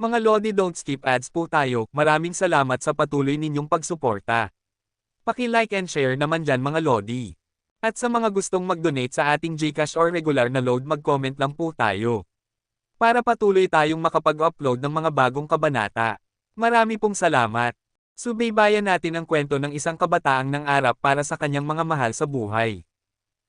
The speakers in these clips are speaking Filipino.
Mga Lodi, don't skip ads po tayo. Maraming salamat sa patuloy ninyong pagsuporta. Paki-like and share naman dyan mga Lodi. At sa mga gustong mag-donate sa ating GCash or regular na load, mag-comment lang po tayo. Para patuloy tayong makapag-upload ng mga bagong kabanata. Marami pong salamat. Subaybayan natin ang kwento ng isang kabataang nangarap para sa kanyang mga mahal sa buhay.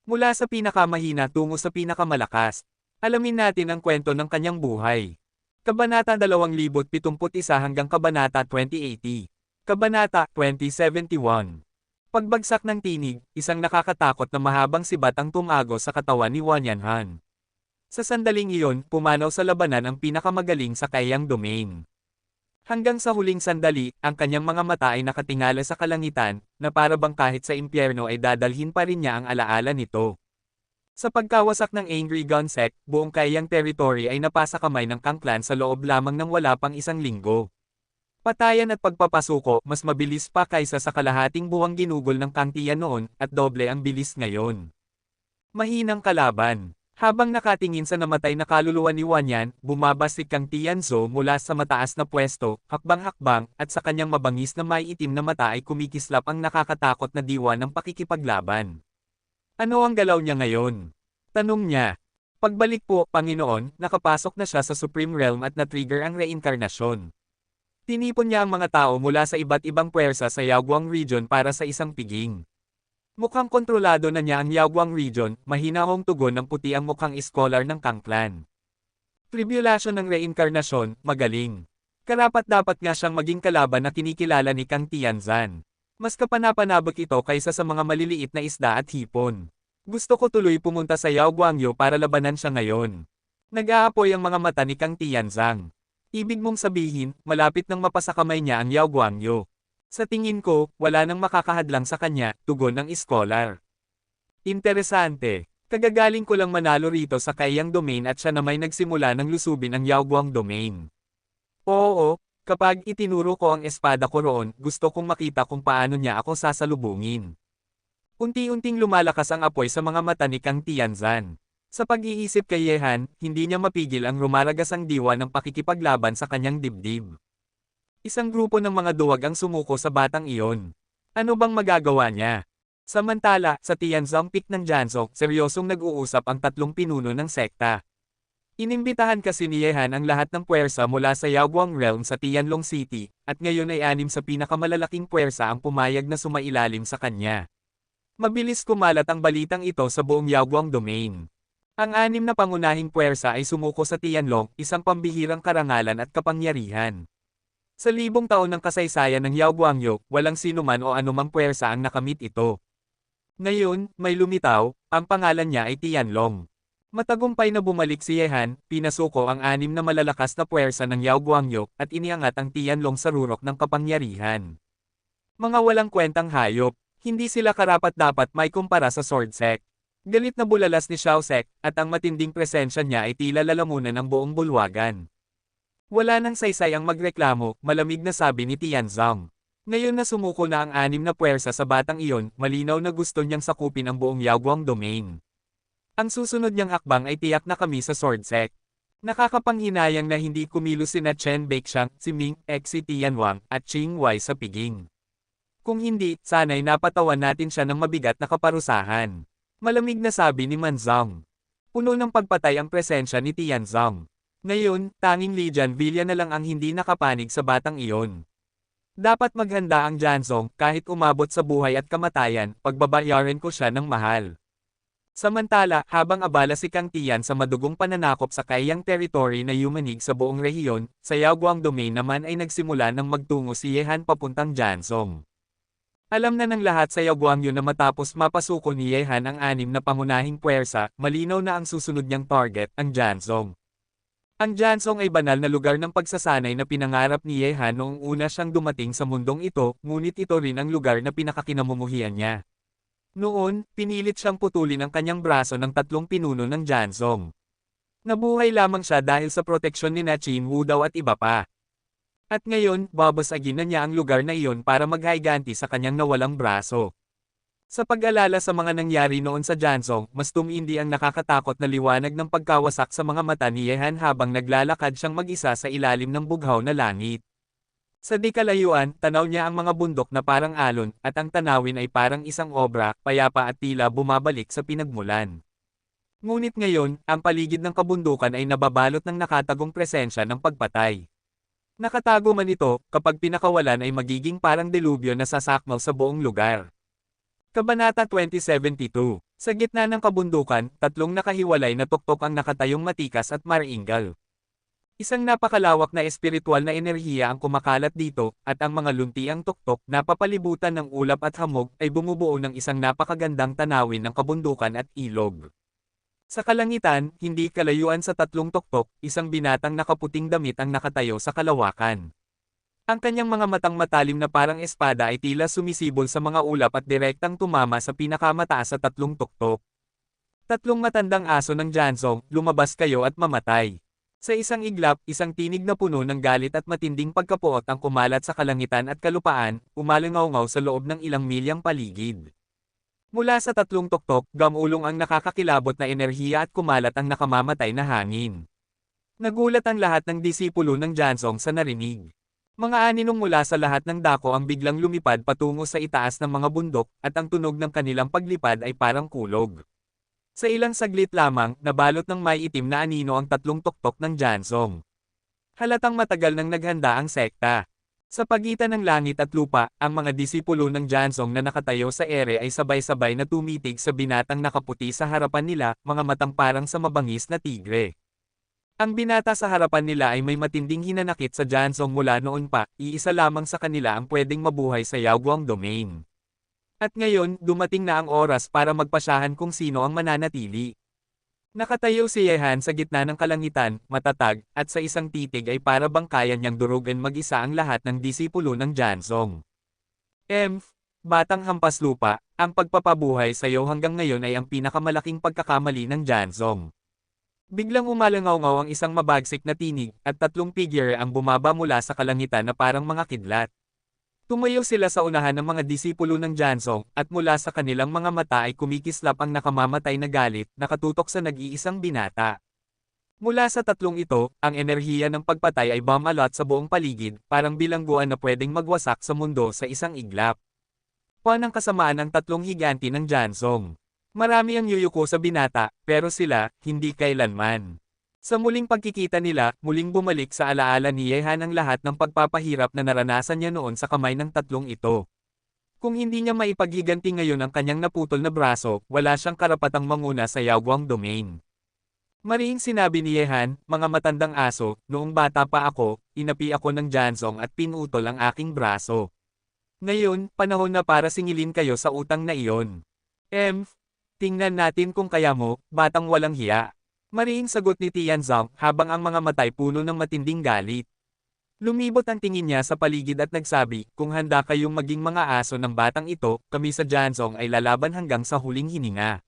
Mula sa pinakamahina tungo sa pinakamalakas. Alamin natin ang kwento ng kanyang buhay. Kabanata 2071 hanggang Kabanata 2080. Kabanata 2071. Pagbagsak ng tinig, isang nakakatakot na mahabang sibat ang tumago sa katawan ni Wanyanhan. Sa sandaling iyon, pumanaw sa labanan ang pinakamagaling sa kayang domain. Hanggang sa huling sandali, ang kanyang mga mata ay nakatingala sa kalangitan, na para bang kahit sa impyerno ay dadalhin pa rin niya ang alaala nito. Sa pagkawasak ng Angry Gunsec, buong kayang territory ay napasa kamay ng Kang Clan sa loob lamang ng wala pang isang linggo. Patayan at pagpapasuko mas mabilis pa kaysa sa kalahating buwang ginugol ng Kang Tian noon, at doble ang bilis ngayon. Mahinang kalaban. Habang nakatingin sa namatay na kaluluwa ni Wanyan, bumaba si Kang Tianzhou mula sa mataas na pwesto, hakbang-hakbang, at sa kanyang mabangis na maiitim na mata ay kumikislap ang nakakatakot na diwa ng pakikipaglaban. Ano ang galaw niya ngayon? Tanong niya. Pagbalik po, Panginoon, nakapasok na siya sa Supreme Realm at na-trigger ang reinkarnasyon. Tinipon niya ang mga tao mula sa iba't ibang puwersa sa Yaoguang region para sa isang piging. Mukhang kontrolado na niya ang Yaoguang region, mahinahong tugon ng puti ang mukhang scholar ng Kang Clan. Tribulation ng reinkarnasyon, magaling. Karapat-dapat nga siyang maging kalaban na kinikilala ni Kang Tianzan. Mas kapanapanabik ito kaysa sa mga maliliit na isda at hipon. Gusto ko tuloy pumunta sa Yaoguangyo para labanan siya ngayon. Nag-aapoy ang mga mata ni Kang Tianzang. Ibig mong sabihin, malapit nang mapasakamay niya ang Yaoguangyo. Sa tingin ko, wala nang makakahadlang sa kanya, tugon ng scholar. Interesante. Kagagaling ko lang manalo rito sa kayang domain at siya na may nagsimula ng lusubin ang Yaoguang domain. Oo. Kapag itinuro ko ang espada ko roon, gusto kong makita kung paano niya ako sasalubungin. Unti-unting lumalakas ang apoy sa mga mata ni Kang Tianzan. Sa pag-iisip kay Yehan, hindi niya mapigil ang rumaragasang diwa ng pakikipaglaban sa kanyang dibdib. Isang grupo ng mga duwag ang sumuko sa batang iyon. Ano bang magagawa niya? Samantala, sa Tianzong Peak ng Jiangsu, seryosong nag-uusap ang tatlong pinuno ng sekta. Inimbitahan kasi ni Yehan ang lahat ng puwersa mula sa Yaoguang Realm sa Tianlong City, at ngayon ay 6 sa pinakamalalaking puwersa ang pumayag na sumailalim sa kanya. Mabilis kumalat ang balitang ito sa buong Yaoguang domain. Ang 6 na pangunahing puwersa ay sumuko sa Tianlong, isang pambihirang karangalan at kapangyarihan. Sa libong taon ng kasaysayan ng Yaoguangyo, walang sinuman o anumang puwersa ang nakamit ito. Ngayon, may lumitaw, ang pangalan niya ay Tianlong. Matagumpay na bumalik si Yehan, pinasuko ang 6 na malalakas na puwersa ng Yaoguangyo, at iniangat ang Tianlong sa rurok ng kapangyarihan. Mga walang kwentang hayop, hindi sila karapat-dapat may kumpara sa Sword Sect. Galit na bulalas ni Xiao Sect, at ang matinding presensya niya ay tila lalamunan ng buong bulwagan. Wala nang saysay ang magreklamo, malamig na sabi ni Tianzong. Ngayon na sumuko na ang 6 na puwersa sa batang iyon, malinaw na gusto niyang sakupin ang buong Yaoguang domain. Ang susunod niyang hakbang ay tiyak na kami sa Sword Sect. Nakakapanghinayang na hindi kumilos sina Chen Beixiang, si Ming, si Tianwang, at Qing Wei sa piging. Kung hindi, sana'y napatawan natin siya ng mabigat na kaparusahan. Malamig na sabi ni Manzong. Puno ng pagpatay ang presensya ni Tianzong. Ngayon, tanging Li Jianvilla na lang ang hindi nakapanig sa batang iyon. Dapat maghanda ang Jianzong, kahit umabot sa buhay at kamatayan, pagbabayaran ko siya ng mahal. Samantala, habang abala si Kang Tian sa madugong pananakop sa kayang territory na yumanig sa buong rehiyon, sa Yaoguang domain naman ay nagsimula ng magtungo si Yehan papuntang Jiangsu. Alam na ng lahat sa Yaoguangyo na matapos mapasuko ni Yehan ang 6 na pangunahing puwersa, malinaw na ang susunod niyang target, ang Jiangsu. Ang Jiangsu ay banal na lugar ng pagsasanay na pinangarap ni Yehan noong una siyang dumating sa mundong ito, ngunit ito rin ang lugar na pinakakinamumuhian niya. Noon, pinilit siyang putulin ang kanyang braso ng 3 pinuno ng Jiangsu. Nabuhay lamang siya dahil sa proteksyon ni Qin Wu daw at iba pa. At ngayon, babasagin na niya ang lugar na iyon para maghaiganti sa kanyang nawalang braso. Sa pag-alala sa mga nangyari noon sa Jansong, mas tumindi ang nakakatakot na liwanag ng pagkawasak sa mga mata ni Yehan habang naglalakad siyang mag-isa sa ilalim ng bughaw na langit. Sa di kalayuan, tanaw niya ang mga bundok na parang alon, at ang tanawin ay parang isang obra, payapa at tila bumabalik sa pinagmulan. Ngunit ngayon, ang paligid ng kabundukan ay nababalot ng nakatagong presensya ng pagpatay. Nakatago man ito, kapag pinakawalan ay magiging parang delubyo na sasakmal sa buong lugar. Kabanata 2072. Sa gitna ng kabundukan, tatlong nakahiwalay na tuktok ang nakatayong matikas at maringgal. Isang napakalawak na espiritual na enerhiya ang kumakalat dito, at ang mga luntiang tuktok na papalibutan ng ulap at hamog ay bumubuo ng isang napakagandang tanawin ng kabundukan at ilog. Sa kalangitan, hindi kalayuan sa tatlong tuktok, isang binatang nakaputing damit ang nakatayo sa kalawakan. Ang kanyang mga matang matalim na parang espada ay tila sumisibol sa mga ulap at direktang tumama sa pinakamataas sa tatlong tuktok. Tatlong matandang aso ng Jansong, lumabas kayo at mamatay. Sa isang iglap, isang tinig na puno ng galit at matinding pagkapuot ang kumalat sa kalangitan at kalupaan, umalingaw-ngaw sa loob ng ilang milyang paligid. Mula sa tatlong tuktok, gamulong ang nakakakilabot na enerhiya at kumalat ang nakamamatay na hangin. Nagulat ang lahat ng disipulo ng Jansong sa narinig. Mga aninong mula sa lahat ng dako ang biglang lumipad patungo sa itaas ng mga bundok, at ang tunog ng kanilang paglipad ay parang kulog. Sa ilang saglit lamang, nabalot ng may itim na anino ang tatlong tuktok ng Jansong. Halatang matagal nang naghanda ang sekta. Sa pagitan ng langit at lupa, ang mga disipulo ng Jansong na nakatayo sa ere ay sabay-sabay na tumitig sa binatang nakaputi sa harapan nila, mga matang parang sa mabangis na tigre. Ang binata sa harapan nila ay may matinding hinanakit sa Jansong mula noon pa, iisa lamang sa kanila ang pwedeng mabuhay sa Yaoguang Domain. At ngayon, dumating na ang oras para magpasyahan kung sino ang mananatili. Nakatayo si Yehan sa gitna ng kalangitan, matatag, at sa isang titig ay para bang kaya niyang durugan mag-isa ang lahat ng disipulo ng Jansong. Batang hampas lupa, ang pagpapabuhay sa iyo hanggang ngayon ay ang pinakamalaking pagkakamali ng Jansong. Biglang umalangaw-ngaw ang isang mabagsik na tinig, at tatlong figure ang bumaba mula sa kalangitan na parang mga kidlat. Tumayo sila sa unahan ng mga disipulo ng Jansong, at mula sa kanilang mga mata ay kumikislap ang nakamamatay na galit, nakatutok sa nag-iisang binata. Mula sa tatlong ito, ang enerhiya ng pagpatay ay bumalot sa buong paligid, parang bilangguan na pwedeng magwasak sa mundo sa isang iglap. Puwan ang kasamaan ng tatlong higanti ng Jansong. Marami ang yuyuko sa binata, pero sila, hindi kailanman. Sa muling pagkikita nila, muling bumalik sa alaala ni Yehan ang lahat ng pagpapahirap na naranasan niya noon sa kamay ng tatlong ito. Kung hindi niya maipaghiganti ngayon ang kanyang naputol na braso, wala siyang karapatang manguna sa Yaoguang Domain. Marihing sinabi ni Yehan, mga matandang aso, noong bata pa ako, inapi ako ng Jansong at pinutol ang aking braso. Ngayon, panahon na para singilin kayo sa utang na iyon. Tingnan natin kung kaya mo, batang walang hiya. Marihing sagot ni Tianzong habang ang mga matay puno ng matinding galit. Lumibot ang tingin niya sa paligid at nagsabi, kung handa kayong maging mga aso ng batang ito, kami sa Jansong ay lalaban hanggang sa huling hininga.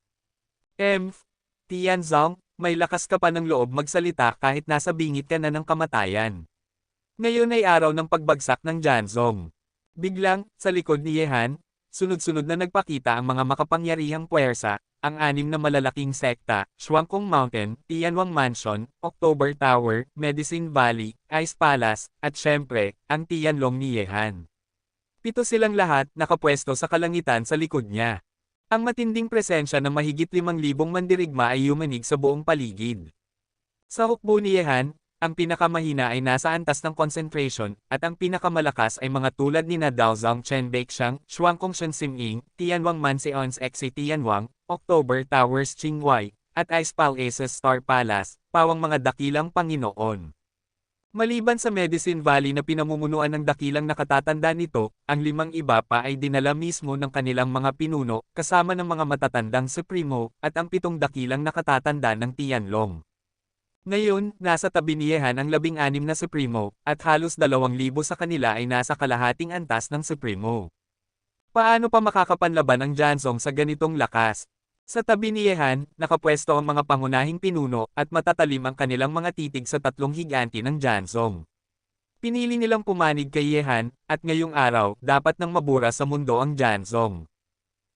Tianzong, may lakas ka pa ng loob magsalita kahit nasa bingit ka na ng kamatayan. Ngayon ay araw ng pagbagsak ng Jansong. Biglang, sa likod ni Yehan, sunod-sunod na nagpakita ang mga makapangyarihang puwersa, ang anim na malalaking sekta, Shuangkong Mountain, Tianwang Mansion, October Tower, Medicine Valley, Ice Palace, at syempre, ang Tianlong ni Yehan. 7 silang lahat, nakapwesto sa kalangitan sa likod niya. Ang matinding presensya ng mahigit 5,000 mandirigma ay yumanig sa buong paligid. Sa hukbo ni Yehan, ang pinakamahina ay nasa antas ng concentration, at ang pinakamalakas ay mga tulad ni na Daozong Chen Baixiang, Shuangkong Shensiming, Tianwang Manseons Xe Tianwang, October Towers Qingwai, at Ice Palace's Star Palace, pawang mga dakilang Panginoon. Maliban sa Medicine Valley na pinamumunuan ng dakilang nakatatanda nito, ang 5 iba pa ay dinala mismo ng kanilang mga pinuno, kasama ng mga matatandang Supremo, at ang 7 dakilang nakatatanda ng Tianlong. Ngayon, nasa tabi ni Yehan ang 16 na Supremo, at halos 2,000 sa kanila ay nasa kalahating antas ng Supremo. Paano pa makakapanlaban ang Jansong sa ganitong lakas? Sa tabi ni Yehan, nakapwesto ang mga pangunahing pinuno, at matatalim ang kanilang mga titig sa tatlong higanti ng Jansong. Pinili nilang pumanig kay Yehan, at ngayong araw, dapat nang mabura sa mundo ang Jansong.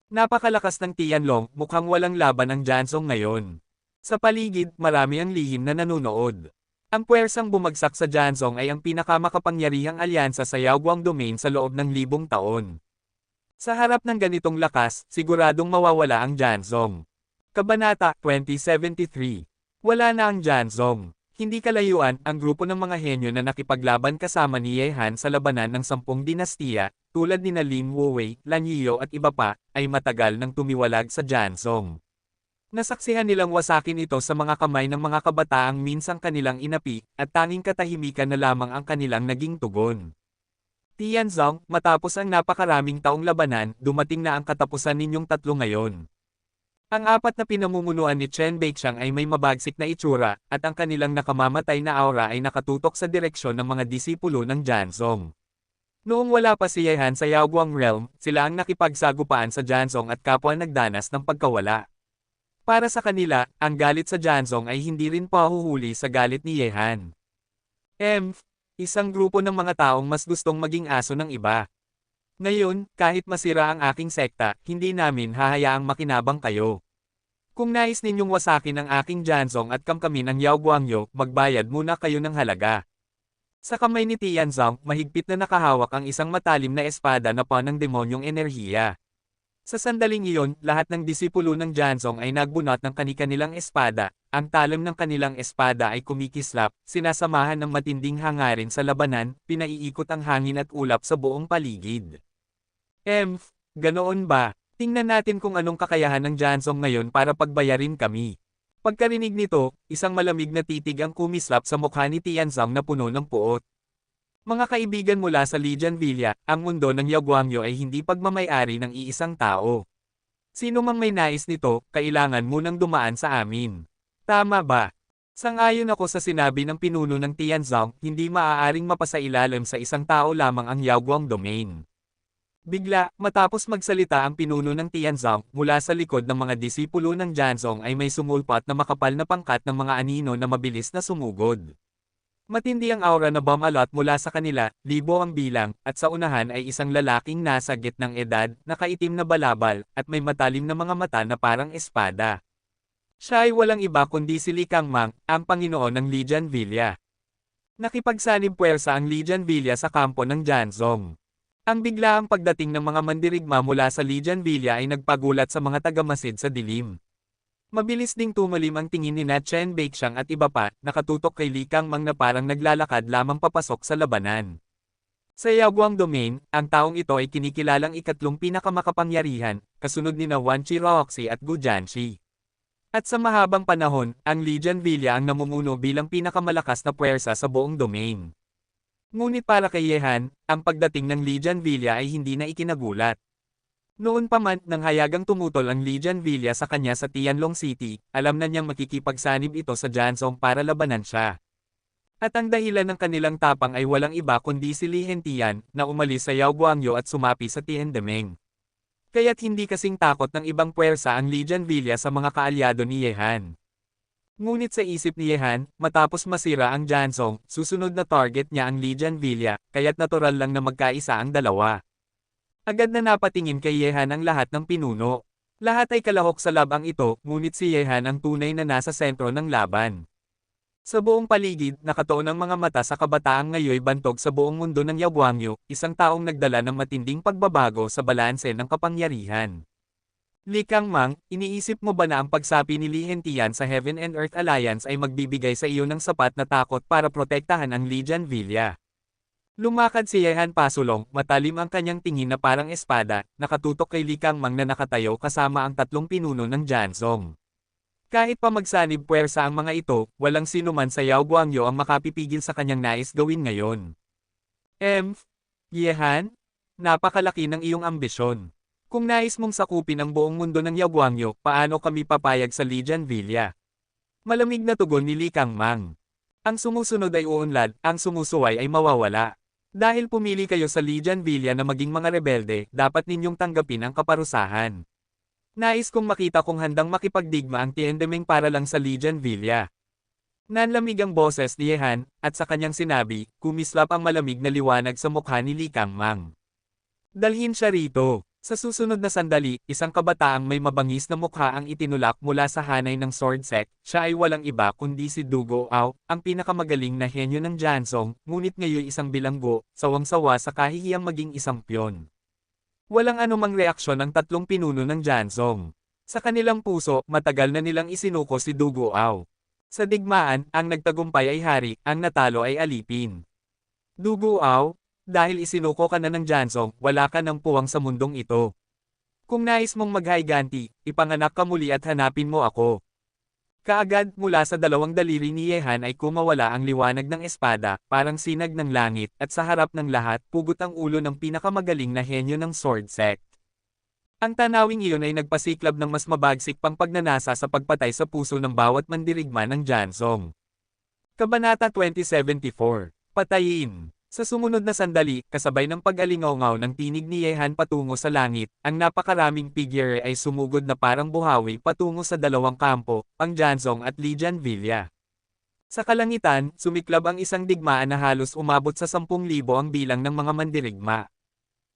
Napakalakas ng Tianlong, mukhang walang laban ang Jansong ngayon. Sa paligid, marami ang lihim na nanonood. Ang puwersang bumagsak sa Jansong ay ang pinakamakapangyarihang alyansa sa Yaoguang Domain sa loob ng 1,000 taon. Sa harap ng ganitong lakas, siguradong mawawala ang Jansong. Kabanata 2073. Wala na ang Jansong. Hindi kalayuan ang grupo ng mga henyo na nakipaglaban kasama ni Ye Han sa labanan ng 10 dinastiya, tulad ni Lin Wuwei, Lan Yiyo at iba pa, ay matagal nang tumiwalag sa Jansong. Nasaksihan nilang wasakin ito sa mga kamay ng mga kabataang minsang kanilang inapi, at tanging katahimikan na lamang ang kanilang naging tugon. Tianzong, matapos ang napakaraming taong labanan, dumating na ang katapusan ninyong tatlo ngayon. Ang apat na pinamumunuan ni Chen Beixiang ay may mabagsik na itsura, at ang kanilang nakamamatay na aura ay nakatutok sa direksyon ng mga disipulo ng Jansong. Noong wala pa si Ye Han sa Yaoguang Realm, sila ang nakipagsagupaan sa Jansong at kapwa nagdanas ng pagkawala. Para sa kanila, ang galit sa Jansong ay hindi rin pahuhuli sa galit ni Ye Han. Isang grupo ng mga taong mas gustong maging aso ng iba. Ngayon, kahit masira ang aking sekta, hindi namin hahayaang makinabang kayo. Kung nais ninyong wasakin ang aking Jansong at kamkamin ang Yaoguangyo, magbayad muna kayo ng halaga. Sa kamay ni Tianzong, mahigpit na nakahawak ang isang matalim na espada na ng demonyong enerhiya. Sa sandaling iyon, lahat ng disipulo ng Jansong ay nagbunot ng kani-kanilang espada. Ang talim ng kanilang espada ay kumikislap, sinasamahan ng matinding hangarin sa labanan, pinaiikot ang hangin at ulap sa buong paligid. Ganoon ba? Tingnan natin kung anong kakayahan ng Jansong ngayon para pagbayarin kami. Pagkarinig nito, isang malamig na titig ang kumislap sa mukha ni Tianzong na puno ng puot. Mga kaibigan mula sa Lijian Villa, ang mundo ng Yaoguangyo ay hindi pagmamay-ari ng iisang tao. Sino mang may nais nito, kailangan munang dumaan sa amin. Tama ba? Sang-ayon ako sa sinabi ng pinuno ng Tianzong, hindi maaaring mapasailalim sa isang tao lamang ang Yaoguang Domain. Bigla, matapos magsalita ang pinuno ng Tianzong, mula sa likod ng mga disipulo ng Jansong ay may sumulpat na makapal na pangkat ng mga anino na mabilis na sumugod. Matindi ang aura na bumalot mula sa kanila, libo ang bilang, at sa unahan ay isang lalaking nasa gitnang edad, nakaitim na balabal, at may matalim na mga mata na parang espada. Siya ay walang iba kundi si Li Kangmang, ang Panginoon ng Lijian Villa. Nakipagsanib puwersa ang Lijian Villa sa kampo ng Jansong. Ang biglaang pagdating ng mga mandirigma mula sa Lijian Villa ay nagpagulat sa mga tagamasid sa dilim. Mabilis ding tumalim ang tingin ni Chen Beixiang at iba pa, nakatutok kay Li Kangmang na parang naglalakad lamang papasok sa labanan. Sa Yaoguang Domain, ang taong ito ay kinikilalang ikatlong pinakamakapangyarihan, kasunod ni Wan Qiroxi at Gu Jianxi. At sa mahabang panahon, ang Lijian Villa ang namumuno bilang pinakamalakas na puwersa sa buong domain. Ngunit para kay Ye Han, ang pagdating ng Lijian Villa ay hindi na ikinagulat. Noon pa man, nang hayagang tumutol ang Lijian Villa sa kanya sa Tianlong City, alam na niyang makikipagsanib ito sa Jansong para labanan siya. At ang dahilan ng kanilang tapang ay walang iba kundi si Li Hentian, na umalis sa Yaoguangyo at sumapi sa Tiandemeng. Kaya't hindi kasing takot ng ibang puwersa ang Lijian Villa sa mga kaalyado ni Ye Han. Ngunit sa isip ni Ye Han, matapos masira ang Jansong, susunod na target niya ang Lijian Villa, kaya't natural lang na magkaisa ang dalawa. Agad na napatingin kay Ye Han ang lahat ng pinuno. Lahat ay kalahok sa labang ito, ngunit si Ye Han ang tunay na nasa sentro ng laban. Sa buong paligid, nakatuon ang mga mata sa kabataang ngayoy bantog sa buong mundo ng Yaoguangyo, isang taong nagdala ng matinding pagbabago sa balanse ng kapangyarihan. Li Kangmang, iniisip mo ba na ang pagsapi ni Li Hentian sa Heaven and Earth Alliance ay magbibigay sa iyo ng sapat na takot para protektahan ang Lijian Villa? Lumakad si Ye Han pasulong, matalim ang kanyang tingin na parang espada, nakatutok kay Li Kangmang na nakatayo kasama ang tatlong pinuno ng Jansong. Kahit pa magsanib puwersa ang mga ito, walang sinuman sa Yaoguangyo ang makapipigil sa kanyang nais gawin ngayon. Ye Han? Napakalaki ng iyong ambisyon. Kung nais mong sakupin ang buong mundo ng Yaoguangyo, paano kami papayag sa Lijian Villa? Malamig na tugon ni Li Kangmang. Ang sumusunod ay uunlad, ang sumusuway ay mawawala. Dahil pumili kayo sa Lijian Villa na maging mga rebelde, dapat ninyong tanggapin ang kaparusahan. Nais kong makita kung handang makipagdigma ang Tiandemeng para lang sa Lijian Villa. Nanlamig ang boses ni Ye Han, at sa kanyang sinabi, kumislap ang malamig na liwanag sa mukha ni Li Kangmang. Dalhin siya rito. Sa susunod na sandali, isang kabataang may mabangis na mukha ang itinulak mula sa hanay ng sword sect. Siya ay walang iba kundi si Dugo Ao, ang pinakamagaling na henyo ng Jansong, ngunit ngayon isang bilanggo, sawang-sawa sa kahihiyang maging isang pyon. Walang anumang reaksyon ang tatlong pinuno ng Jansong. Sa kanilang puso, matagal na nilang isinuko si Dugo Ao. Sa digmaan, ang nagtagumpay ay hari, ang natalo ay alipin. Dugo Ao, dahil isinuko ka na ng Jansong, wala ka ng puwang sa mundong ito. Kung nais mong maghaiganti, ipanganak ka muli at hanapin mo ako. Kaagad mula sa dalawang daliri ni Yehan ay kumawala ang liwanag ng espada, parang sinag ng langit, at sa harap ng lahat, pugot ang ulo ng pinakamagaling na henyo ng sword sect. Ang tanawing iyon ay nagpasiklab ng mas mabagsik pang pagnanasa sa pagpatay sa puso ng bawat mandirigma ng Jansong. Kabanata 2074. Patayin. Sa sumunod na sandali, kasabay ng pag-alingaw-ngaw ng tinig ni Yehan patungo sa langit, ang napakaraming figure ay sumugod na parang buhawi patungo sa dalawang kampo, ang Jansong at Lijan Villa. Sa kalangitan, sumiklab ang isang digmaan na halos umabot sa 10,000 ang bilang ng mga mandirigma.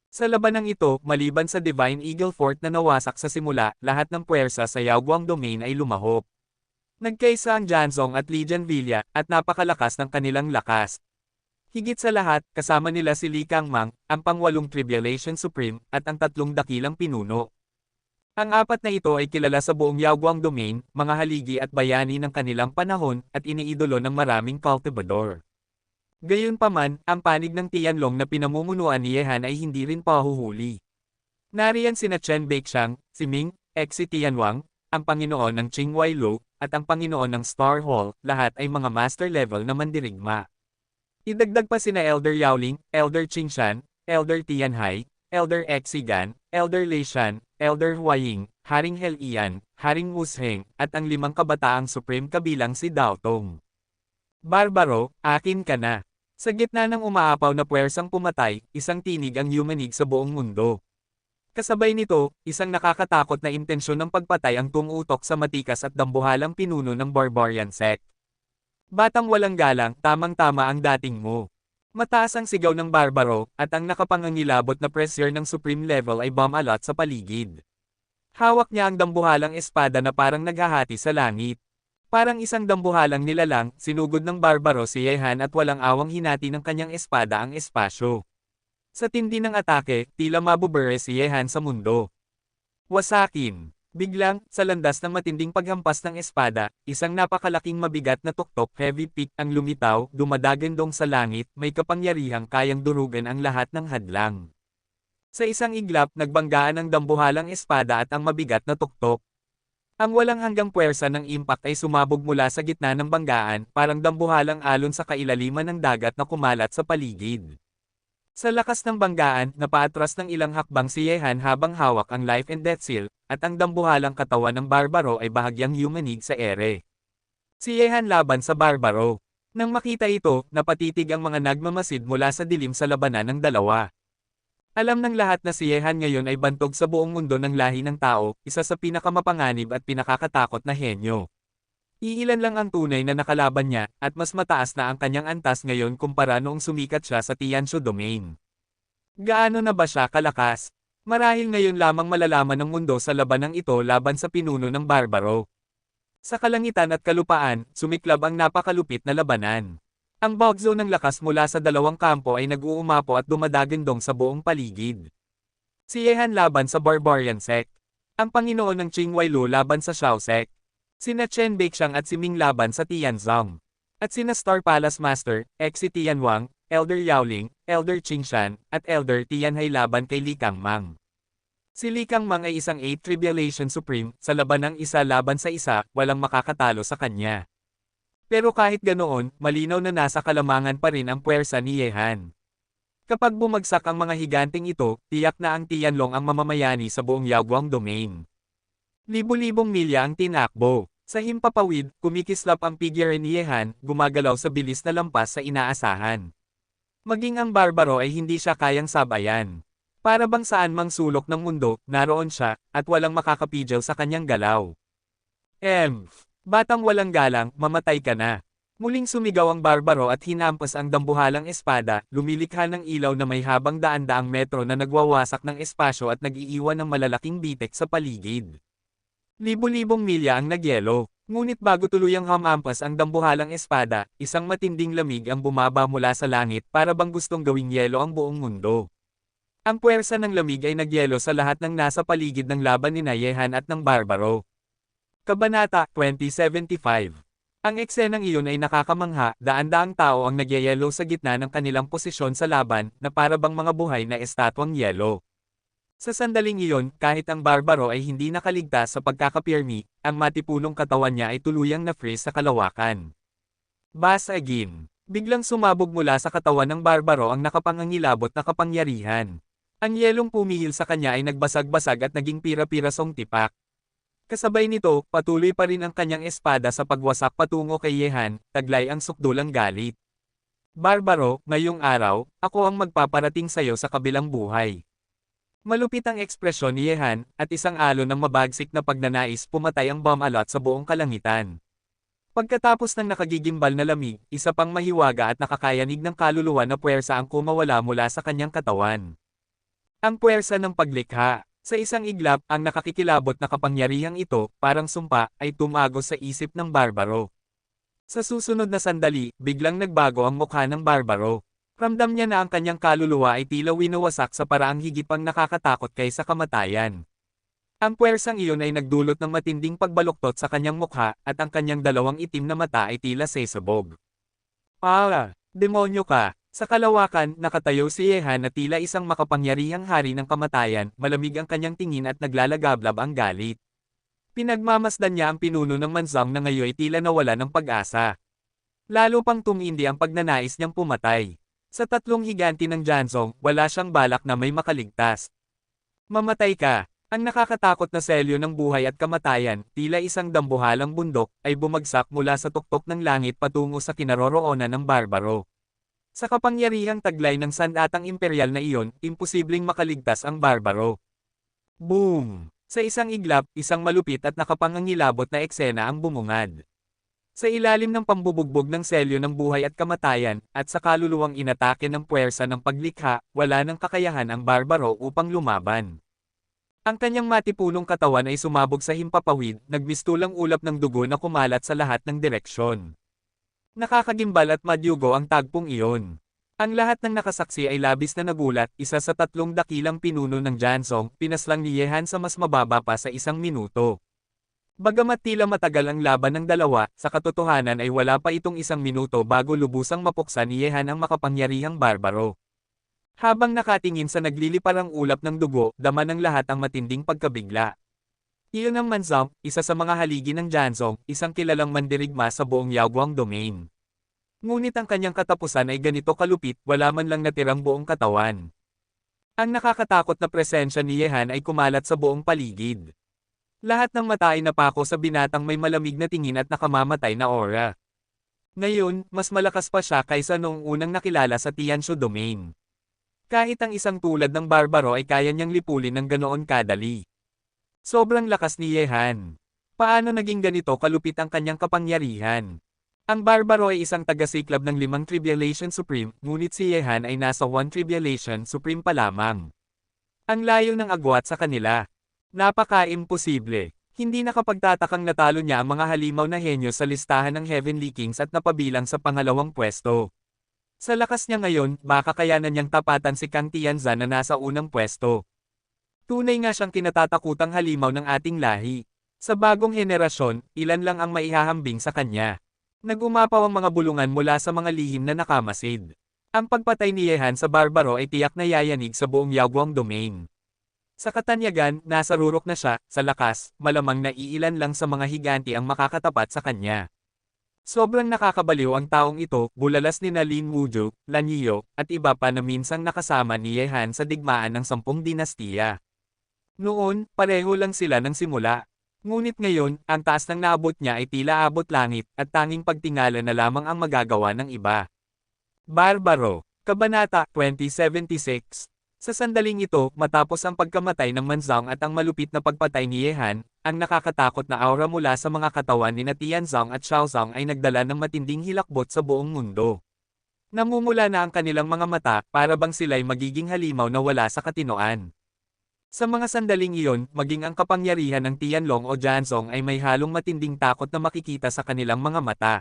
Sa labanang ito, maliban sa Divine Eagle Fort na nawasak sa simula, lahat ng puwersa sa Yaoguang Domain ay lumahop. Nagkaisa ang Jansong at Lijan Villa, at napakalakas ng kanilang lakas. Higit sa lahat, kasama nila si Li Kangmang, ang pang-8 Tribulation Supreme, at ang 3 dakilang pinuno. Ang 4 na ito ay kilala sa buong Yaoguang Domain, mga haligi at bayani ng kanilang panahon, at iniidolo ng maraming cultivador. Gayunpaman, ang panig ng Tianlong na pinamumunuan ni Yehan ay hindi rin pahuhuli. Nariyan sina Chen Baixiang, si Ming, Xi Tianwang, ang Panginoon ng Qingwai Lu, at ang Panginoon ng Star Hall, lahat ay mga master level na mandirigma. Idagdag pa sina Elder Yaoling, Elder Qingshan, Elder Tianhai, Elder Exigan, Elder Leishan, Elder Huaying, Haring Helian, Haring Wusheng, at ang 5 kabataang supreme kabilang si Dao Tong. Barbaro, akin ka na. Sa gitna ng umaapaw na puwersang pumatay, isang tinig ang yumanig sa buong mundo. Kasabay nito, isang nakakatakot na intensyon ng pagpatay ang tumutok sa matikas at dambuhalang pinuno ng Barbarian sect. Batang walang galang, tamang-tama ang dating mo. Mataas ang sigaw ng barbaro, at ang nakapangangilabot na pressure ng supreme level ay bumalot sa paligid. Hawak niya ang dambuhalang espada na parang naghahati sa langit. Parang isang dambuhalang nilalang, sinugod ng barbaro si Yehan at walang awang hinati ng kanyang espada ang espasyo. Sa tindi ng atake, tila mabubure si Yehan sa mundo. Wasakin. Biglang, sa landas ng matinding paghampas ng espada, isang napakalaking mabigat na tuktok heavy pick ang lumitaw, dumadagandong sa langit, may kapangyarihang kayang durugan ang lahat ng hadlang. Sa isang iglap, nagbanggaan ang dambuhalang espada at ang mabigat na tuktok. Ang walang hanggang puwersa ng impact ay sumabog mula sa gitna ng banggaan, parang dambuhalang alon sa kailaliman ng dagat na kumalat sa paligid. Sa lakas ng banggaan, napaatras ng ilang hakbang si Yehan habang hawak ang life and death seal, at ang dambuhalang katawan ng barbaro ay bahagyang yumanig sa ere. Si Yehan laban sa barbaro. Nang makita ito, napatitig ang mga nagmamasid mula sa dilim sa labanan ng dalawa. Alam ng lahat na si Yehan ngayon ay bantog sa buong mundo ng lahi ng tao, isa sa pinakamapanganib at pinakakatakot na henyo. Iilan lang ang tunay na nakalaban niya, at mas mataas na ang kanyang antas ngayon kumpara noong sumikat siya sa Tianshu Domain. Gaano na ba siya kalakas? Marahil ngayon lamang malalaman ng mundo sa labanang ito laban sa pinuno ng barbaro. Sa kalangitan at kalupaan, sumiklab ang napakalupit na labanan. Ang bugzo ng lakas mula sa dalawang kampo ay nag-uumapo at dumadagandong sa buong paligid. Si Yehan laban sa Barbarian sect. Ang Panginoon ng Qingwai Lu laban sa Xiao sect. Sina Chen Baixiang at si Ming laban sa Tianzong. At sina Star Palace Master, Xi Tianwang, Elder Yaoling, Elder Qingshan, at Elder Tianhai laban kay Li Kangmang. Si Li Kangmang ay isang 8 Tribulation Supreme, sa laban ng isa laban sa isa, walang makakatalo sa kanya. Pero kahit ganoon, malinaw na nasa kalamangan pa rin ang puwersa ni Yehan. Kapag bumagsak ang mga higanting ito, tiyak na ang Tianlong ang mamamayani sa buong Yaoguang Domain. Libo-libong milya ang tinakbo. Sa himpapawid, kumikislap ang figure ni Yehan, gumagalaw sa bilis na lampas sa inaasahan. Maging ang barbaro ay hindi siya kayang sabayan. Para bang saan mang sulok ng mundo, naroon siya, at walang makakapigil sa kanyang galaw. Batang walang galang, mamatay ka na. Muling sumigaw ang barbaro at hinampas ang dambuhalang espada, lumilikha ng ilaw na may habang daan-daang metro na nagwawasak ng espasyo at nag-iiwan ng malalaking bitek sa paligid. Libo-libong milya ang nagyelo, ngunit bago tuluyang hamampas ang dambuhalang espada, isang matinding lamig ang bumaba mula sa langit para bang gustong gawing yelo ang buong mundo. Ang puwersa ng lamig ay nagyelo sa lahat ng nasa paligid ng laban ni Yehan at ng barbaro. Kabanata 2075. Ang eksenang iyon ay nakakamangha, daan-daang tao ang nagyayelo sa gitna ng kanilang posisyon sa laban, na para bang mga buhay na estatwang yelo. Sa sandaling iyon, kahit ang barbaro ay hindi nakaligtas sa pagkakapirmi, ang matipunong katawan niya ay tuluyang na-freeze sa kalawakan. Bass again. Biglang sumabog mula sa katawan ng barbaro ang nakapangangilabot na kapangyarihan. Ang yelong pumihil sa kanya ay nagbasag-basag at naging pira-pirasong tipak. Kasabay nito, patuloy pa rin ang kanyang espada sa pagwasak patungo kay Yehan, taglay ang sukdulang galit. Barbaro, ngayong araw, ako ang magpaparating sayo sa kabilang buhay. Malupit ang ekspresyon ni Yehan, at isang alon ng mabagsik na pagnanais pumatay ang bomb-alot sa buong kalangitan. Pagkatapos ng nakagigimbal na lamig, isa pang mahiwaga at nakakayanig ng kaluluwa na puwersa ang kumawala mula sa kanyang katawan. Ang puwersa ng paglikha. Sa isang iglap, ang nakakikilabot na kapangyarihang ito, parang sumpa, ay tumagos sa isip ng barbaro. Sa susunod na sandali, biglang nagbago ang mukha ng barbaro. Ramdam niya na ang kanyang kaluluwa ay tila winawasak sa paraang higit pang nakakatakot kaysa kamatayan. Ang puwersang iyon ay nagdulot ng matinding pagbaluktot sa kanyang mukha, at ang kanyang dalawang itim na mata ay tila sesabog. Demonyo ka! Sa kalawakan, nakatayo si Yehan na tila isang makapangyarihang hari ng kamatayan, malamig ang kanyang tingin at naglalagablab ang galit. Pinagmamasdan niya ang pinuno ng Manzang na ngayon ay tila nawala ng pag-asa. Lalo pang tumindi ang pagnanais niyang pumatay. Sa tatlong higanti ng Jansong, wala siyang balak na may makaligtas. Mamatay ka! Ang nakakatakot na selyo ng buhay at kamatayan, tila isang dambuhalang bundok, ay bumagsak mula sa tuktok ng langit patungo sa kinaroroonan ng barbaro. Sa kapangyarihang taglay ng sandatang imperial na iyon, imposibleng makaligtas ang barbaro. Boom! Sa isang iglap, isang malupit at nakapangangilabot na eksena ang bumungad. Sa ilalim ng pambubugbog ng selyo ng buhay at kamatayan, at sa kaluluwang inatake ng puwersa ng paglikha, wala ng kakayahan ang barbaro upang lumaban. Ang kanyang matipunong katawan ay sumabog sa himpapawid, nagmistulang ulap ng dugo na kumalat sa lahat ng direksyon. Nakakagimbal at madyugo ang tagpong iyon. Ang lahat ng nakasaksi ay labis na nagulat, isa sa tatlong dakilang pinuno ng Jansong, pinaslang ni Yehan sa mas mababa pa sa 1 minuto. Bagamat tila matagal ang laban ng dalawa, sa katotohanan ay wala pa itong 1 minuto bago lubusang mapuksa ni Yehan ang makapangyarihang barbaro. Habang nakatingin sa nagliliparang ulap ng dugo, dama ng lahat ang matinding pagkabigla. Iyon ang Manzang, isa sa mga haligi ng Jansong, isang kilalang mandirigma sa buong Yaoguang domain. Ngunit ang kanyang katapusan ay ganito kalupit, wala man lang natirang buong katawan. Ang nakakatakot na presensya ni Yehan ay kumalat sa buong paligid. Lahat ng mata ay napako sa binatang may malamig na tingin at nakamamatay na aura. Ngayon, mas malakas pa siya kaysa noong unang nakilala sa Tianshu domain. Kahit ang isang tulad ng barbaro ay kaya niyang lipulin ng ganoon kadali. Sobrang lakas ni Yehan. Paano naging ganito kalupit ang kanyang kapangyarihan? Ang barbaro ay isang tagasiklab ng 5 Tribulation Supreme, ngunit si Yehan ay nasa 1 Tribulation Supreme pa lamang. Ang layo ng agwat sa kanila. Napaka-imposible. Hindi nakapagtatakang natalo niya ang mga halimaw na henyo sa listahan ng Heavenly Kings at napabilang sa pangalawang pwesto. Sa lakas niya ngayon, baka kayanan niyang tapatan si Kang Tianzan na nasa unang pwesto. Tunay nga siyang kinatatakutang halimaw ng ating lahi. Sa bagong henerasyon, ilan lang ang maihahambing sa kanya. Nagumapaw ang mga bulungan mula sa mga lihim na nakamasid. Ang pagpatay ni Yehan sa barbaro ay tiyak na yayanig sa buong Yaoguang domain. Sa katanyagan, nasa rurok na siya, sa lakas, malamang na iilan lang sa mga higanti ang makakatapat sa kanya. Sobrang nakakabaliw ang taong ito, bulalas ni Lin Wuju, Lan Yiyo, at iba pa na minsang nakasama ni Yehan sa digmaan ng 10 dinastiya. Noon, pareho lang sila ng simula. Ngunit ngayon, ang taas ng naabot niya ay tila abot langit, at tanging pagtingala na lamang ang magagawa ng iba. Barbaro, Kabanata 2076. Sa sandaling ito, matapos ang pagkamatay ng Manzang at ang malupit na pagpatay ni Yehan, ang nakakatakot na aura mula sa mga katawan ni Tianzong at Xiaozong ay nagdala ng matinding hilakbot sa buong mundo. Namumula na ang kanilang mga mata para bang sila'y magiging halimaw na wala sa katinoan. Sa mga sandaling iyon, maging ang kapangyarihan ng Tianlong o Jianzong ay may halong matinding takot na makikita sa kanilang mga mata.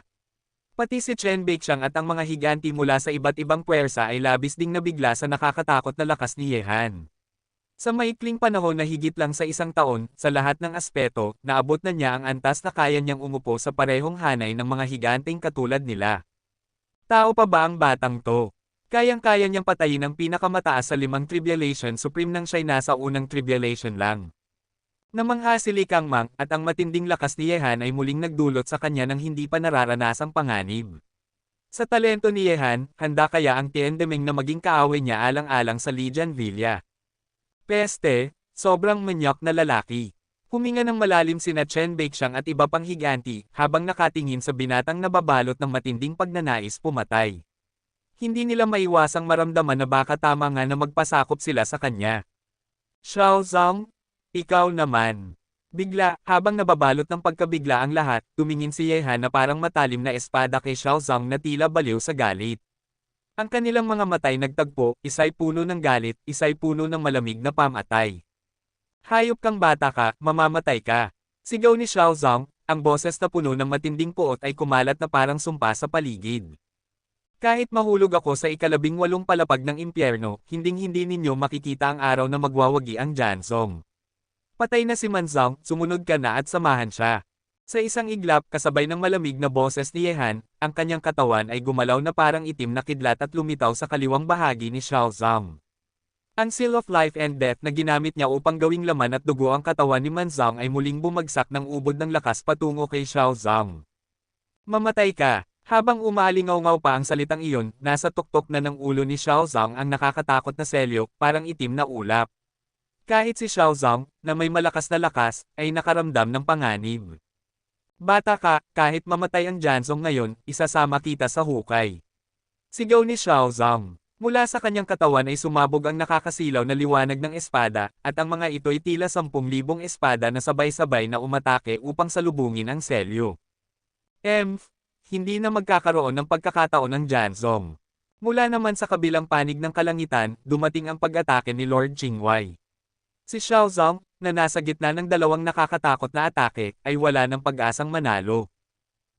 Pati si Chen Beiqiang at ang mga higanti mula sa iba't ibang puwersa ay labis ding nabigla sa nakakatakot na lakas ni Ye Han. Sa maikling panahon na higit lang sa isang taon, sa lahat ng aspeto, naabot na niya ang antas na kaya niyang umupo sa parehong hanay ng mga higanteng katulad nila. Tao pa ba ang batang to? Kayang-kaya niyang patayin ang pinakamataas sa 5 Tribulation Supreme nang siya'y nasa unang Tribulation lang. Namangha si Li Kangmang at ang matinding lakas ni Ye Han ay muling nagdulot sa kanya ng hindi pa nararanasang panganib. Sa talento ni Ye Han, handa kaya ang Tien Demeng na maging kaaway niya alang-alang sa Lijian Villa. Peste, sobrang manyak na lalaki. Huminga ng malalim sina Chen Beiqiang at iba pang higanti, habang nakatingin sa binatang nababalot ng matinding pagnanais pumatay. Hindi nila maiwasang maramdaman na baka tama nga na magpasakop sila sa kanya. Xiaozong, ikaw naman. Bigla, habang nababalot ng pagkabigla ang lahat, tumingin si Ye Han na parang matalim na espada kay Xiaozong na tila baliw sa galit. Ang kanilang mga matay nagtagpo, isa'y puno ng galit, isa'y puno ng malamig na pamatay. Hayop kang bata ka, mamamatay ka. Sigaw ni Xiaozong, ang boses na puno ng matinding puot ay kumalat na parang sumpa sa paligid. Kahit mahulog ako sa 18 palapag ng impyerno, hinding-hindi ninyo makikita ang araw na magwawagi ang Jianzong. Patay na si Manzong, sumunod ka na at samahan siya. Sa isang iglap kasabay ng malamig na boses ni Ye Han, ang kanyang katawan ay gumalaw na parang itim na kidlat at lumitaw sa kaliwang bahagi ni Xiaozong. Ang Seal of Life and Death na ginamit niya upang gawing laman at dugo ang katawan ni Manzong ay muling bumagsak ng ubod ng lakas patungo kay Xiaozong. Mamatay ka! Habang umaalingaw-ngaw pa ang salitang iyon, nasa tuktok na ng ulo ni Xiaozong ang nakakatakot na selyo, parang itim na ulap. Kahit si Xiaozong, na may malakas na lakas, ay nakaramdam ng panganib. Bata ka, kahit mamatay ang Jianzong ngayon, isasama kita sa hukay. Sigaw ni Xiaozong. Mula sa kanyang katawan ay sumabog ang nakakasilaw na liwanag ng espada, at ang mga ito'y tila 10,000 espada na sabay-sabay na umatake upang salubungin ang selyo. Hindi na magkakaroon ng pagkakataon ng Jianzong. Mula naman sa kabilang panig ng kalangitan, dumating ang pag-atake ni Lord Qingwei. Si Xiaozong, na nasa gitna ng dalawang nakakatakot na atake, ay wala ng pag-asang manalo.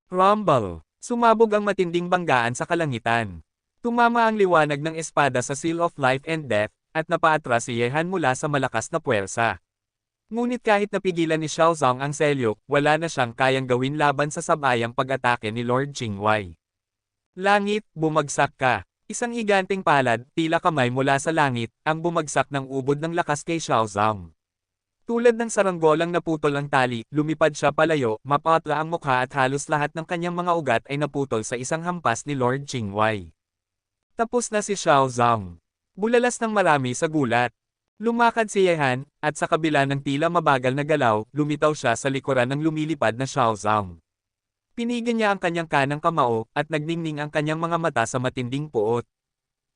Rumble! Sumabog ang matinding banggaan sa kalangitan. Tumama ang liwanag ng espada sa Seal of Life and Death, at napaatras si Ye Han mula sa malakas na puwersa. Ngunit kahit napigilan ni Xiaozong ang selyo, wala na siyang kayang gawin laban sa sabayang pag-atake ni Lord Qingwei. Langit, bumagsak ka! Isang higanteng palad, tila kamay mula sa langit, ang bumagsak ng ubod ng lakas kay Xiaozong. Tulad ng saranggolang naputol ang tali, lumipad siya palayo, mapatla ang mukha at halos lahat ng kanyang mga ugat ay naputol sa isang hampas ni Lord Qingwei. Tapos na si Xiaozong. Bulalas ng marami sa gulat. Lumakad si Ye Han, at sa kabila ng tila mabagal na galaw, lumitaw siya sa likuran ng lumilipad na Xiaozong. Pinigan niya ang kanyang kanang kamao, at nagningning ang kanyang mga mata sa matinding puot.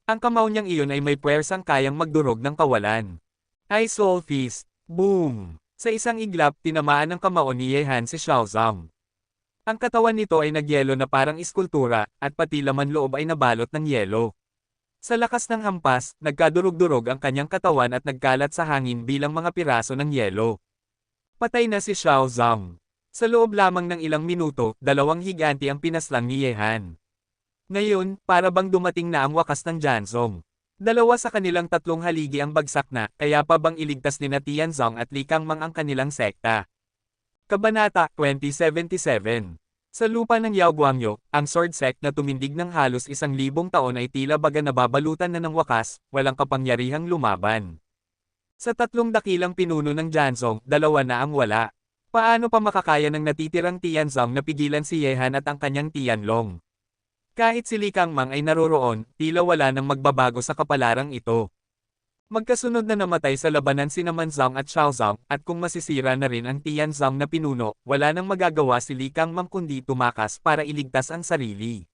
Ang kamao niyang iyon ay may puwersang kayang magdurog ng kawalan. Ay Soul Fist! Boom! Sa isang iglap, tinamaan ng kamao ni Ye Han si Xiaozong. Ang katawan nito ay nagyelo na parang iskultura, at pati laman loob ay nabalot ng yelo. Sa lakas ng hampas, nagkadurog-durog ang kanyang katawan at nagkalat sa hangin bilang mga piraso ng yelo. Patay na si Xiaozong. Sa loob lamang ng ilang minuto, dalawang higanti ang pinaslang ni Ye Han. Ngayon, para bang dumating na ang wakas ng Jianzong. Dalawa sa kanilang tatlong haligi ang bagsak na, kaya pa bang iligtas ni Tianzong at Li Kangmang ang kanilang sekta. Kabanata 2077. Sa lupa ng Yao Guangyo, ang sword sect na tumindig ng halos 1,000 taon ay tila baga nababalutan na ng wakas, walang kapangyarihang lumaban. Sa tatlong dakilang pinuno ng Jianzong, dalawa na ang wala. Paano pa makakaya ng natitirang Tianzong na pigilan si Ye Han at ang kanyang Tianlong? Kahit si Li Kangmang ay naroroon, tila wala nang magbabago sa kapalarang ito. Magkasunod na namatay sa labanan sina Manzong at Xiaozong, at kung masisira na rin ang Tianzong na pinuno, wala nang magagawa si Li Kangmang kundi tumakas para iligtas ang sarili.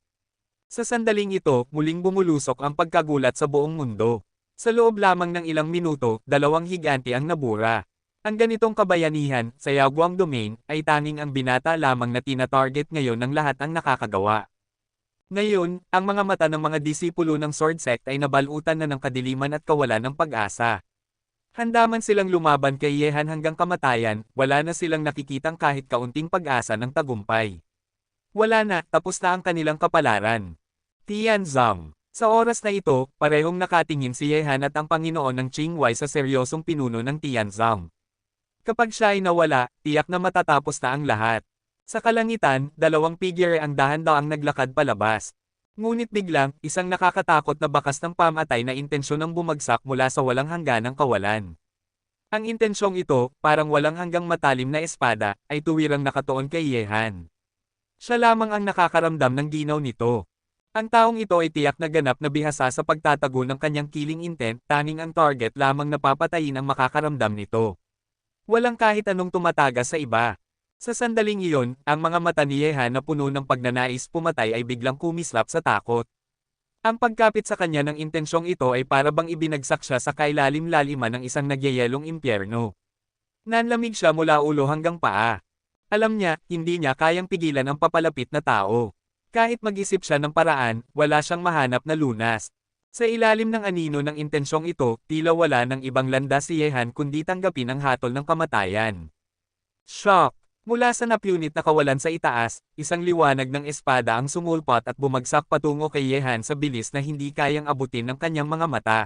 Sa sandaling ito, muling bumulusok ang pagkagulat sa buong mundo. Sa loob lamang ng ilang minuto, dalawang higanti ang nabura. Ang ganitong kabayanihan sa Yaguang Domain ay tanging ang binata lamang na tina-target ngayon ng lahat ang nakakagawa. Ngayon, ang mga mata ng mga disipulo ng Sword Sect ay nabalutan na ng kadiliman at kawalan ng pag-asa. Handa man silang lumaban kay Yehan hanggang kamatayan, wala na silang nakikitang kahit kaunting pag-asa ng tagumpay. Wala na, tapos na ang kanilang kapalaran. Tianzong. Sa oras na ito, parehong nakatingin si Yehan at ang Panginoon ng Qingwei sa seryosong pinuno ng Tianzong. Kapag siya ay nawala, tiyak na matatapos na ang lahat. Sa kalangitan, dalawang figure ang dahan-daang naglakad palabas. Ngunit biglang, isang nakakatakot na bakas ng pamatay na intensyon ang bumagsak mula sa walang hangganang kawalan. Ang intensyong ito, parang walang hanggang matalim na espada, ay tuwirang nakatuon kay Yehan. Siya lamang ang nakakaramdam ng ginaw nito. Ang taong ito ay tiyak na ganap na bihasa sa pagtatago ng kanyang killing intent, tanging ang target lamang napapatayin ang makakaramdam nito. Walang kahit anong tumataga sa iba. Sa sandaling iyon, ang mga mata ni Yehan na puno ng pagnanais pumatay ay biglang kumislap sa takot. Ang pagkapit sa kanya ng intensyong ito ay para bang ibinagsak siya sa kailalim-laliman ng isang nagyayelong impyerno. Nanlamig siya mula ulo hanggang paa. Alam niya, hindi niya kayang pigilan ang papalapit na tao. Kahit mag-isip siya ng paraan, wala siyang mahanap na lunas. Sa ilalim ng anino ng intensyong ito, tila wala ng ibang landas si Yehan kundi tanggapin ang hatol ng kamatayan. Shock! Mula sa napunit na kawalan sa itaas, isang liwanag ng espada ang sumulpot at bumagsak patungo kay Yehan sa bilis na hindi kayang abutin ng kanyang mga mata.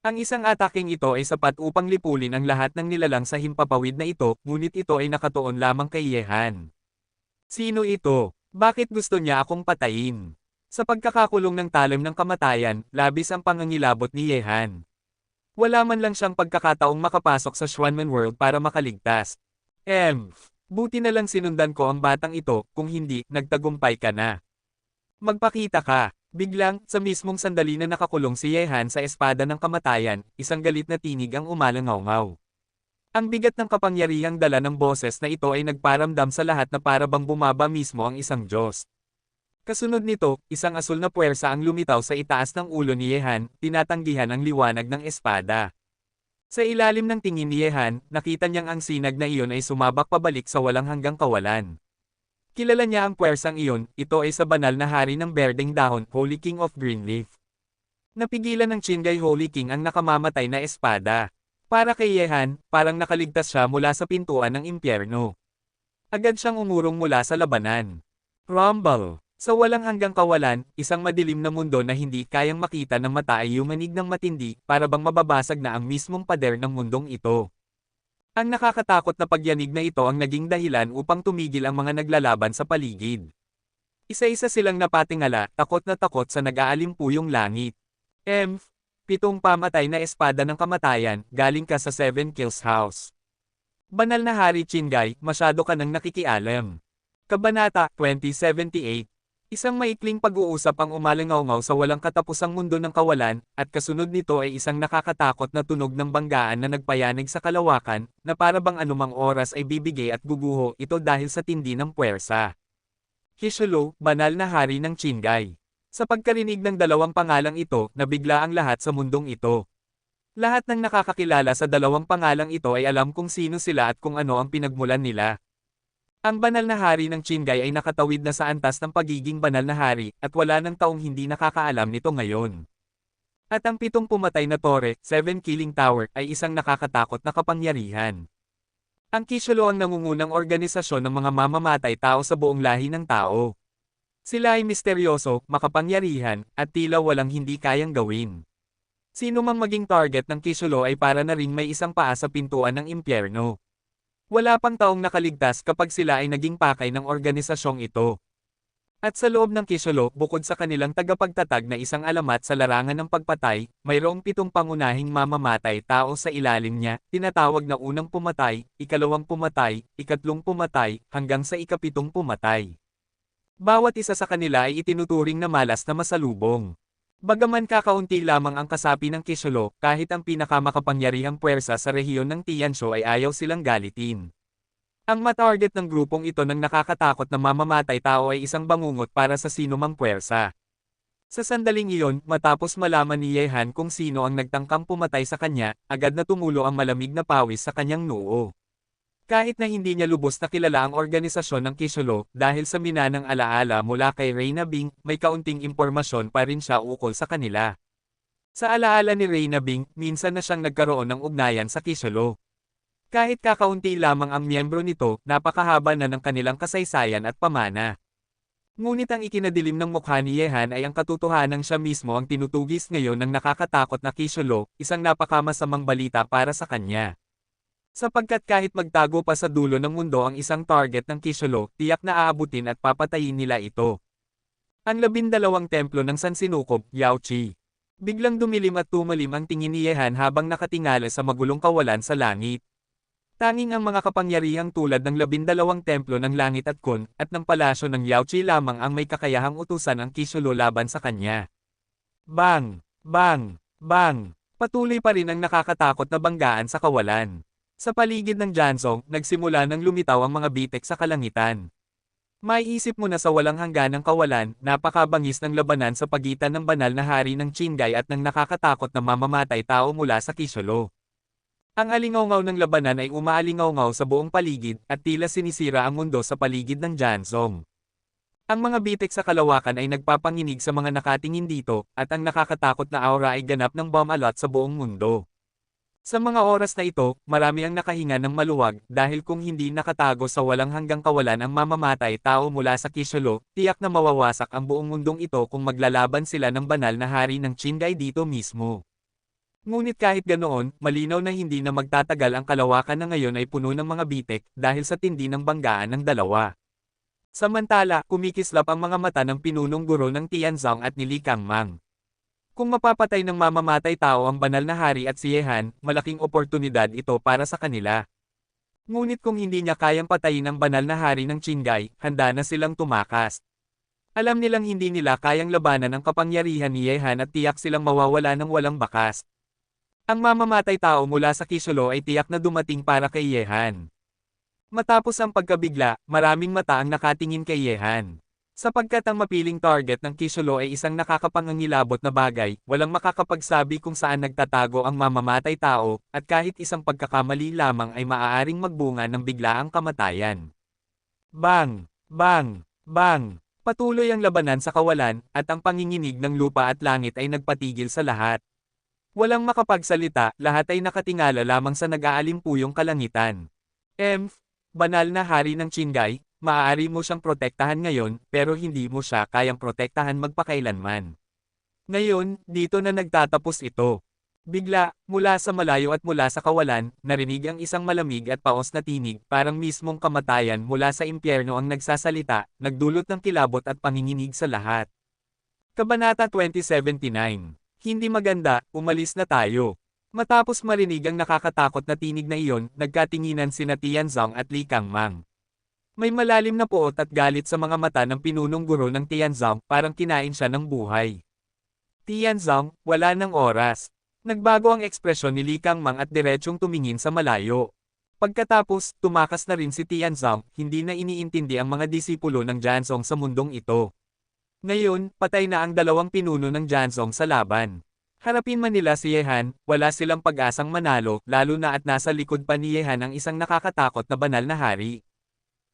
Ang isang ataking ito ay sapat upang lipulin ang lahat ng nilalang sa himpapawid na ito, ngunit ito ay nakatuon lamang kay Yehan. Sino ito? Bakit gusto niya akong patayin? Sa pagkakakulong ng talim ng kamatayan, labis ang pangangilabot ni Yehan. Wala man lang siyang pagkakataong makapasok sa Xuanmen World para makaligtas. Buti na lang sinundan ko ang batang ito, kung hindi, nagtagumpay ka na. Magpakita ka. Biglang, sa mismong sandali na nakakulong si Yehan sa espada ng kamatayan, isang galit na tinig ang umalangaw-ngaw. Ang bigat ng kapangyarihang dala ng boses na ito ay nagparamdam sa lahat na para bang bumaba mismo ang isang Diyos. Kasunod nito, isang asul na puwersa ang lumitaw sa itaas ng ulo ni Yehan, tinatanggihan ang liwanag ng espada. Sa ilalim ng tingin ni Yehan, nakita niyang ang sinag na iyon ay sumabak pabalik sa walang hanggang kawalan. Kilala niya ang puwersang iyon, ito ay sa banal na hari ng berdeng dahon, Holy King of Greenleaf. Napigilan ng Qingwei Holy King ang nakamamatay na espada. Para kay Yehan, parang nakaligtas siya mula sa pintuan ng impyerno. Agad siyang umurong mula sa labanan. Rumble! Sa walang hanggang kawalan, isang madilim na mundo na hindi kayang makita ng mata ay yumanig ng matindi, para bang mababasag na ang mismong pader ng mundong ito. Ang nakakatakot na pagyanig na ito ang naging dahilan upang tumigil ang mga naglalaban sa paligid. Isa-isa silang napatingala, takot na takot sa nag-aalimpuyong langit. Pitong pamatay na espada ng kamatayan, galing ka sa 7 Kills House. Banal na Hari Qingwei, masyado ka nang nakikialam. Kabanata 2078. Isang maikling pag-uusap ang umalangaw-ngaw sa walang katapusang mundo ng kawalan, at kasunod nito ay isang nakakatakot na tunog ng banggaan na nagpayanig sa kalawakan, na para bang anumang oras ay bibigay at guguho ito dahil sa tindi ng puwersa. Qishulu, banal na hari ng Qingwei. Sa pagkarinig ng dalawang pangalang ito, nabigla ang lahat sa mundong ito. Lahat ng nakakakilala sa dalawang pangalang ito ay alam kung sino sila at kung ano ang pinagmulan nila. Ang banal na hari ng Qingwei ay nakatawid na sa antas ng pagiging banal na hari, at wala ng taong hindi nakakaalam nito ngayon. At ang 7 pumatay na tore, 7 Killing Tower, ay isang nakakatakot na kapangyarihan. Ang Qishulu ang nangungunang organisasyon ng mga mamamatay tao sa buong lahi ng tao. Sila ay misteryoso, makapangyarihan, at tila walang hindi kayang gawin. Sino mang maging target ng Qishulu ay para na ring may isang paa sa pintuan ng impyerno. Wala pang taong nakaligtas kapag sila ay naging pakay ng organisasyong ito. At sa loob ng Qishulu, bukod sa kanilang tagapagtatag na isang alamat sa larangan ng pagpatay, mayroong 7 pangunahing mamamatay tao sa ilalim niya, tinatawag na unang pumatay, ikalawang pumatay, ikatlong pumatay, hanggang sa ikapitong pumatay. Bawat isa sa kanila ay itinuturing na malas na masalubong. Bagaman kakaunti lamang ang kasapi ng Qishulu, kahit ang pinakamakapangyarihang puwersa sa rehiyon ng Tianshu ay ayaw silang galitin. Ang matarget ng grupong ito ng nakakatakot na mamamatay tao ay isang bangungot para sa sinumang puwersa. Sa sandaling iyon, matapos malaman ni Yehan kung sino ang nagtangkang pumatay sa kanya, agad na tumulo ang malamig na pawis sa kanyang noo. Kahit na hindi niya lubos na kilala ang organisasyon ng Kisholo, dahil sa minanang alaala mula kay Reyna Bing, may kaunting impormasyon pa rin siya ukol sa kanila. Sa alaala ni Reyna Bing, minsan na siyang nagkaroon ng ugnayan sa Kisholo. Kahit kakaunti lamang ang miyembro nito, napakahaba na ng kanilang kasaysayan at pamana. Ngunit ang ikinadilim ng mukha ni Yehan ay ang katotohanang siya mismo ang tinutugis ngayon ng nakakatakot na Kisholo, isang napakamasamang balita para sa kanya. Sapagkat kahit magtago pa sa dulo ng mundo ang isang target ng Kisholo, tiyak na aabutin at papatayin nila ito. Ang 12 templo ng Sansinukob, Yaochi. Biglang dumilim at tumalim ang tingin ni Yehan habang nakatingala sa magulong kawalan sa langit. Tanging ang mga kapangyarihang tulad ng 12 templo ng langit at kun, at ng palasyo ng Yaochi lamang ang may kakayahang utusan ang Kisholo laban sa kanya. Bang! Bang! Bang! Patuloy pa rin ang nakakatakot na banggaan sa kawalan. Sa paligid ng Jansong, nagsimula nang lumitaw ang mga bitek sa kalangitan. Maiisip mo na sa walang hangganang kawalan, napakabangis ng labanan sa pagitan ng banal na hari ng Qinghai at ng nakakatakot na mamamatay tao mula sa Kisholo. Ang alingawngaw ng labanan ay umaalingawngaw sa buong paligid, at tila sinisira ang mundo sa paligid ng Jansong. Ang mga bitek sa kalawakan ay nagpapanginig sa mga nakatingin dito, at ang nakakatakot na aura ay ganap ng bomb-alot sa buong mundo. Sa mga oras na ito, marami ang nakahinga ng maluwag, dahil kung hindi nakatago sa walang hanggang kawalan ang mamamatay tao mula sa Kisholo, tiyak na mawawasak ang buong mundong ito kung maglalaban sila ng banal na hari ng Qinghai dito mismo. Ngunit kahit ganoon, malinaw na hindi na magtatagal ang kalawakan na ngayon ay puno ng mga bitek, dahil sa tindi ng banggaan ng dalawa. Samantala, kumikislap ang mga mata ng pinunong guro ng Tianzong at ni Li Kangmang. Kung mapapatay ng mamamatay tao ang banal na hari at si Yehan, malaking oportunidad ito para sa kanila. Ngunit kung hindi niya kayang patayin ang banal na hari ng Qinghai, handa na silang tumakas. Alam nilang hindi nila kayang labanan ang kapangyarihan ni Yehan at tiyak silang mawawala ng walang bakas. Ang mamamatay tao mula sa Kisholo ay tiyak na dumating para kay Yehan. Matapos ang pagkabigla, maraming mata ang nakatingin kay Yehan. Sapagkat ang mapiling target ng Kisholo ay isang nakakapangangilabot na bagay, walang makakapagsabi kung saan nagtatago ang mamamatay tao, at kahit isang pagkakamali lamang ay maaaring magbunga ng biglaang kamatayan. Bang! Bang! Bang! Patuloy ang labanan sa kawalan, at ang panginginig ng lupa at langit ay nagpatigil sa lahat. Walang makapagsalita, lahat ay nakatingala lamang sa nag-aalimpuyong kalangitan. Banal na hari ng Qinghai, maaari mo siyang protektahan ngayon, pero hindi mo siya kayang protektahan magpakailanman. Ngayon, dito na nagtatapos ito. Bigla, mula sa malayo at mula sa kawalan, narinig ang isang malamig at paos na tinig, parang mismong kamatayan mula sa impyerno ang nagsasalita, nagdulot ng kilabot at panginginig sa lahat. Kabanata 2079. Hindi maganda, umalis na tayo. Matapos marinig ang nakakatakot na tinig na iyon, nagkatinginan sina Tianzong at Li Kangmang. May malalim na poot at galit sa mga mata ng pinunong guro ng Tianzong, parang kinain siya ng buhay. Tianzong, wala ng oras. Nagbago ang ekspresyon ni Li Kangmang at diretsyong tumingin sa malayo. Pagkatapos, tumakas na rin si Tianzong, hindi na iniintindi ang mga disipulo ng Jansong sa mundong ito. Ngayon, patay na ang dalawang pinuno ng Jansong sa laban. Harapin man nila si Yehan, wala silang pag-asang manalo, lalo na at nasa likod pa ni Yehan ang isang nakakatakot na banal na hari.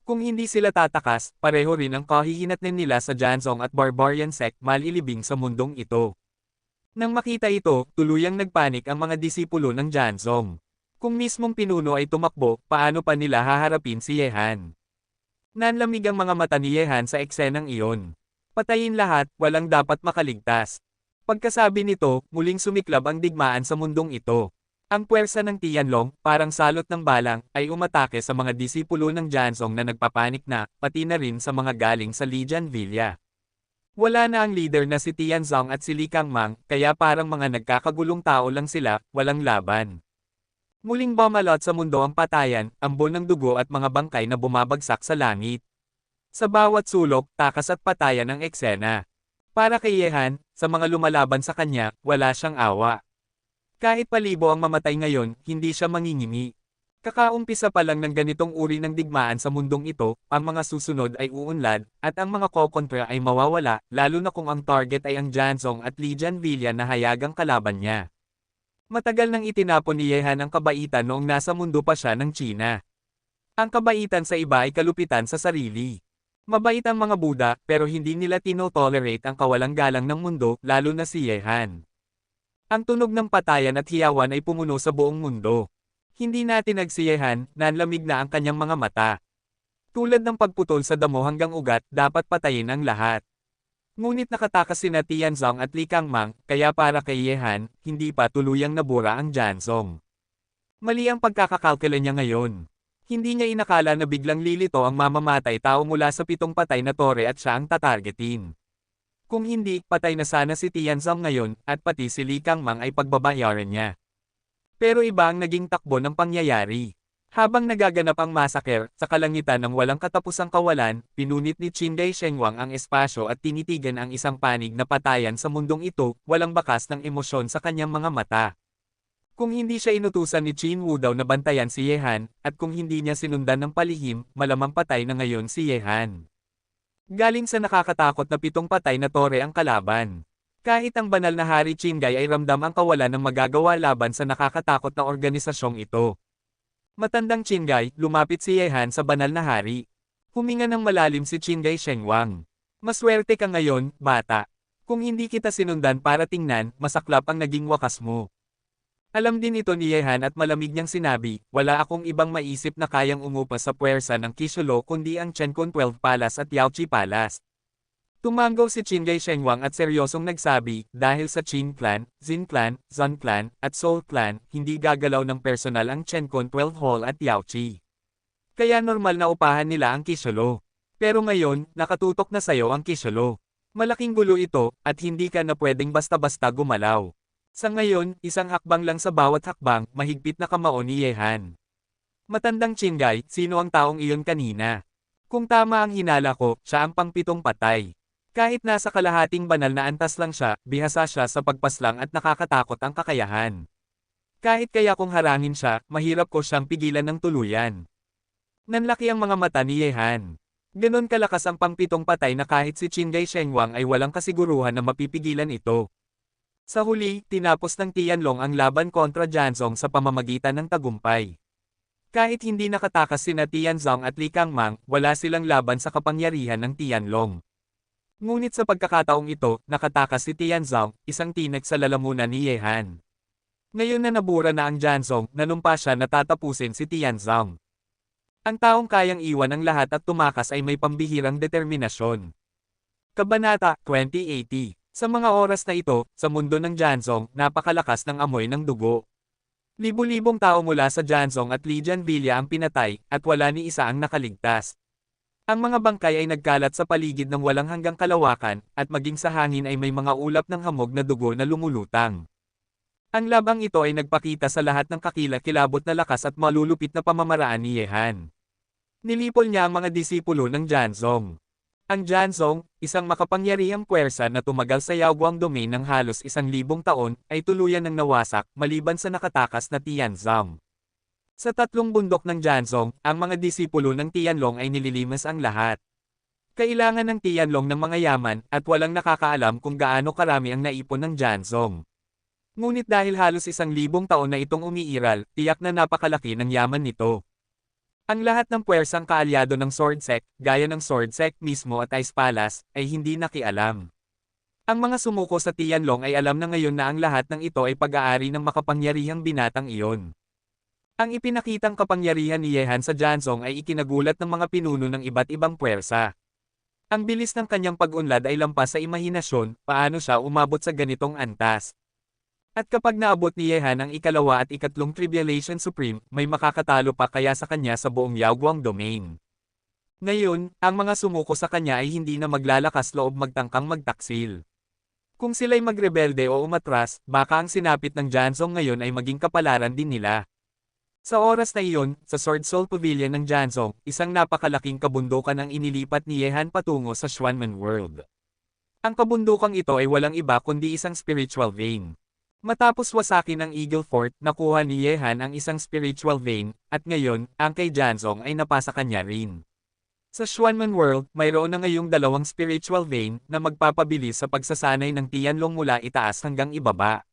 Kung hindi sila tatakas, pareho rin ang kahihinatnan nila sa Jansong at Barbarian sect malilibing sa mundong ito. Nang makita ito, tuluyang nagpanik ang mga disipulo ng Jansong. Kung mismong pinuno ay tumakbo, paano pa nila haharapin si Yehan? Nanlamig ang mga mata ni Yehan sa eksenang iyon. Patayin lahat, walang dapat makaligtas. Pagkasabi nito, muling sumiklab ang digmaan sa mundong ito. Ang puwersa ng Tianlong, parang salot ng balang, ay umatake sa mga disipulo ng Jansong na nagpapanik na, pati na rin sa mga galing sa Lijian Villa. Wala na ang leader na si Tianzong at si Li Kangmang, kaya parang mga nagkakagulong tao lang sila, walang laban. Muling bumalot sa mundo ang patayan, ambon ng dugo at mga bangkay na bumabagsak sa langit. Sa bawat sulok, takas at patayan ang eksena. Para kay Yehan, sa mga lumalaban sa kanya, wala siyang awa. Kahit palibo ang mamatay ngayon, hindi siya mangingimi. Kakaumpisa pa lang ng ganitong uri ng digmaan sa mundong ito, ang mga susunod ay uunlad, at ang mga kokontra ay mawawala, lalo na kung ang target ay ang Janzong at Lijan Villa na hayagang kalaban niya. Matagal nang itinapon ni Yehan ang kabaitan noong nasa mundo pa siya ng China. Ang kabaitan sa iba ay kalupitan sa sarili. Mabait ang mga Buddha, pero hindi nila tino-tolerate ang kawalang galang ng mundo, lalo na si Yehan. Ang tunog ng patayan at hiyawan ay pumuno sa buong mundo. Hindi natin nagsiyehan, nanlamig na ang kanyang mga mata. Tulad ng pagputol sa damo hanggang ugat, dapat patayin ang lahat. Ngunit nakatakas sina Tianzong at Li Kangmang, kaya para kay Yehan, hindi pa tuluyang nabura ang Janzong. Mali ang pagkakakalkula niya ngayon. Hindi niya inakala na biglang lilito ang mamamatay tao mula sa 7 patay na tore at siya ang tatargetin. Kung hindi, patay na sana si Tianzong ngayon, at pati si Li Kangmang ay pagbabayaran niya. Pero iba ang naging takbo ng pangyayari. Habang nagaganap ang massacre, sa kalangitan ng walang katapusang kawalan, pinunit ni Qin Shengwang ang espasyo at tinitigan ang isang panig na patayan sa mundong ito, walang bakas ng emosyon sa kanyang mga mata. Kung hindi siya inutusan ni Qin Wu daw na bantayan si Yehan, at kung hindi niya sinundan ng palihim, malamang patay na ngayon si Yehan. Galing sa nakakatakot na 7 patay na tore ang kalaban. Kahit ang banal na Hari Qinghai ay ramdam ang kawalan ng magagawa laban sa nakakatakot na organisasyong ito. Matandang Qinghai, lumapit si Yehan sa banal na hari. Huminga ng malalim si Qin Shengwang. Maswerte ka ngayon, bata. Kung hindi kita sinundan para tingnan, masaklap ang naging wakas mo. Alam din ito ni Yehan at malamig niyang sinabi, wala akong ibang maisip na kayang umupa sa puwersa ng Kisholo kundi ang Chenkon 12 Palace at Yaoqi Palace. Tumanggaw si Qin Shengwang at seryosong nagsabi, dahil sa Qin Clan, Xin Clan, Zun Clan, at Soul Clan, hindi gagalaw ng personal ang Chenkon 12 Hall at Yaoqi. Kaya normal na upahan nila ang Kisholo. Pero ngayon, nakatutok na sayo ang Kisholo. Malaking gulo ito, at hindi ka na pwedeng basta-basta gumalaw. Sa ngayon, isang hakbang lang sa bawat hakbang, mahigpit na kamao ni Yehan. Matandang Qinghai, sino ang taong iyon kanina? Kung tama ang hinala ko, siya ang pang-7 patay. Kahit nasa kalahating banal na antas lang siya, bihasa siya sa pagpaslang at nakakatakot ang kakayahan. Kahit kaya kung harangin siya, mahirap ko siyang pigilan ng tuluyan. Nanlaki ang mga mata ni Yehan. Ganon kalakas ang pang-7 patay na kahit si Qin Shengwang ay walang kasiguruhan na mapipigilan ito. Sa huli, tinapos ng Tianlong ang laban kontra Janzong sa pamamagitan ng tagumpay. Kahit hindi nakatakas sina Tianzong at Li Kangmang, wala silang laban sa kapangyarihan ng Tianlong. Ngunit sa pagkakataong ito, nakatakas si Tianzong, isang tinek sa lalamunan ni Yehan. Ngayon na nabura na ang Janzong, nanumpa siya na tatapusin si Tianzong. Ang taong kayang iwan ang lahat at tumakas ay may pambihirang determinasyon. Kabanata 2080. Sa mga oras na ito, sa mundo ng Janzong, napakalakas ng amoy ng dugo. Libu-libong tao mula sa Janzong at Lijan Villa ang pinatay, at wala ni isa ang nakaligtas. Ang mga bangkay ay nagkalat sa paligid ng walang hanggang kalawakan, at maging sa hangin ay may mga ulap ng hamog na dugo na lumulutang. Ang labang ito ay nagpakita sa lahat ng kakilakilabot na lakas at malulupit na pamamaraan ni Yehan. Nilipol niya ang mga disipulo ng Janzong. Ang Janzong, isang makapangyarihang puwersa na tumagal sa Yaoguang domain ng halos 1,000 taon, ay tuluyan ng nawasak, maliban sa nakatakas na Tianzong. Sa 3 bundok ng Janzong, ang mga disipulo ng Tianlong ay nililimas ang lahat. Kailangan ng Tianlong ng mga yaman, at walang nakakaalam kung gaano karami ang naipon ng Janzong. Ngunit dahil halos 1,000 taon na itong umiiral, tiyak na napakalaki ng yaman nito. Ang lahat ng puwersang kaalyado ng Sword Sect, gaya ng Sword Sect mismo at Ice Palace, ay hindi nakialam. Ang mga sumuko sa Tianlong ay alam na ngayon na ang lahat ng ito ay pag-aari ng makapangyarihang binatang iyon. Ang ipinakitang kapangyarihan ni Yehan sa Janzong ay ikinagulat ng mga pinuno ng iba't ibang puwersa. Ang bilis ng kanyang pag-unlad ay lampas sa imahinasyon, paano siya umabot sa ganitong antas. At kapag naabot ni Yehan ang ikalawa at ikatlong Tribulation Supreme, may makakatalo pa kaya sa kanya sa buong Yaoguang domain. Ngayon, ang mga sumuko sa kanya ay hindi na maglalakas loob magtangkang magtaksil. Kung sila'y magrebelde o umatras, baka ang sinapit ng Janzong ngayon ay maging kapalaran din nila. Sa oras na iyon, sa Sword Soul Pavilion ng Janzong, isang napakalaking kabundukan ang inilipat ni Yehan patungo sa Xuanmen World. Ang kabundukang ito ay walang iba kundi isang spiritual vein. Matapos wasakin ang Eagle Fort, nakuha ni Yehan ang isang spiritual vein, at ngayon, ang kay Janzong ay napasa kanya rin. Sa Xuanman World, mayroon na ngayong dalawang spiritual vein na magpapabilis sa pagsasanay ng Tianlong mula itaas hanggang ibaba.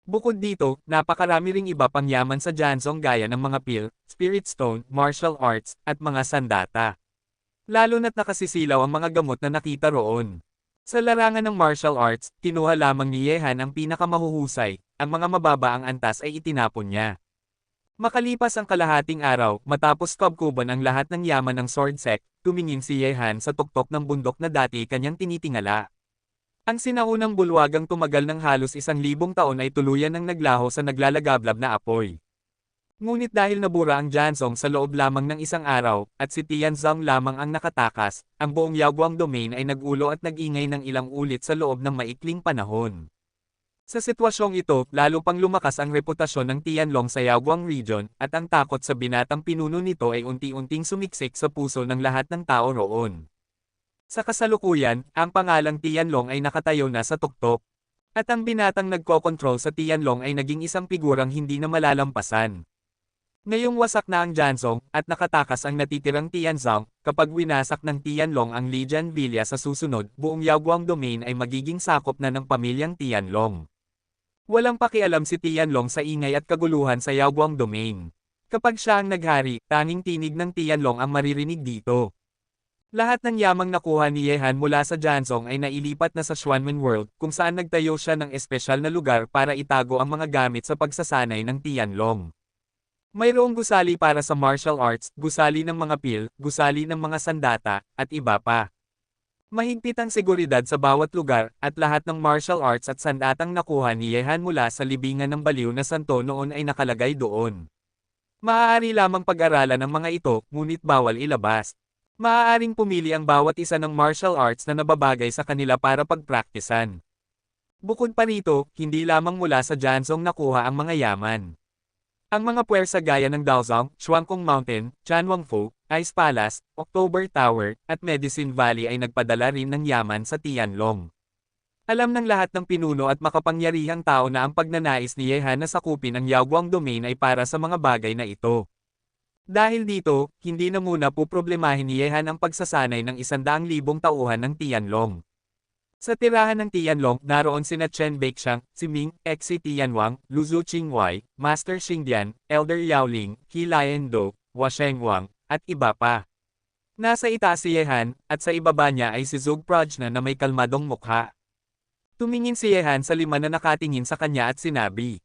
Bukod dito, napakarami ring iba pang yaman sa Janzong gaya ng mga pill, spirit stone, martial arts, at mga sandata. Lalo na't nakasisilaw ang mga gamot na nakita roon. Sa larangan ng martial arts, kinuha lamang ni Yehan ang pinakamahuhusay, ang mga mababa ang antas ay itinapon niya. Makalipas ang kalahating araw, matapos kabkuban ang lahat ng yaman ng sword sect, tumingin si Yehan sa tuktok ng bundok na dati kanyang tinitingala. Ang sinaunang bulwagang tumagal ng halos 1,000 taon ay tuluyan ng naglaho sa naglalagablab na apoy. Ngunit dahil nabura ang Janzong sa loob lamang ng isang araw, at si Tianzong lamang ang nakatakas, ang buong Yaoguang domain ay nagulo at nag-ingay ng ilang ulit sa loob ng maikling panahon. Sa sitwasyong ito, lalo pang lumakas ang reputasyon ng Tianlong sa Yaoguang region, at ang takot sa binatang pinuno nito ay unti-unting sumiksik sa puso ng lahat ng tao roon. Sa kasalukuyan, ang pangalang Tianlong ay nakatayo na sa tuktok. At ang binatang nagkokontrol sa Tianlong ay naging isang figurang hindi na malalampasan. Ngayong wasak na ang Janzong, at nakatakas ang natitirang Tianzong, kapag winasak ng Tianlong ang Lijian Villa sa susunod, buong Yaoguang domain ay magiging sakop na ng pamilyang Tianlong. Walang pakialam si Tianlong sa ingay at kaguluhan sa Yaoguang domain. Kapag siya ang naghari, tanging tinig ng Tianlong ang maririnig dito. Lahat ng yamang nakuha ni Yehan mula sa Janzong ay nailipat na sa Xuanman World, kung saan nagtayo siya ng espesyal na lugar para itago ang mga gamit sa pagsasanay ng Tianlong. Mayroong gusali para sa martial arts, gusali ng mga pill, gusali ng mga sandata, at iba pa. Mahigpit ang seguridad sa bawat lugar, at lahat ng martial arts at sandatang nakuha ni Yehan mula sa libingan ng baliw na santo noon ay nakalagay doon. Maaari lamang pag-aralan ang mga ito, ngunit bawal ilabas. Maaaring pumili ang bawat isa ng martial arts na nababagay sa kanila para pagpraktisan. Bukod pa rito, hindi lamang mula sa Janzong nakuha ang mga yaman. Ang mga puwersa gaya ng Daozang, Shuangkong Mountain, Chanwangfu, Ice Palace, October Tower, at Medicine Valley ay nagpadala rin ng yaman sa Tianlong. Alam ng lahat ng pinuno at makapangyarihang tao na ang pagnanais ni Yehan na sakupin ang Yaoguang domain ay para sa mga bagay na ito. Dahil dito, hindi na muna poproblemahin ni Yehan ang pagsasanay ng 100,000 tauhan ng Tianlong. Sa tirahan ng Tianlong, naroon sina Chen Baixiang, si Ming, Xi Tianwang, Lu Zuqingwei, Master Xingdian, Elder Yaoling, He Liando, Hua Shengwang, at iba pa. Nasa itaas si Yehan, at sa ibaba niya ay si Zhou Prajna na may kalmadong mukha. Tumingin si Yehan sa 5 na nakatingin sa kanya at sinabi.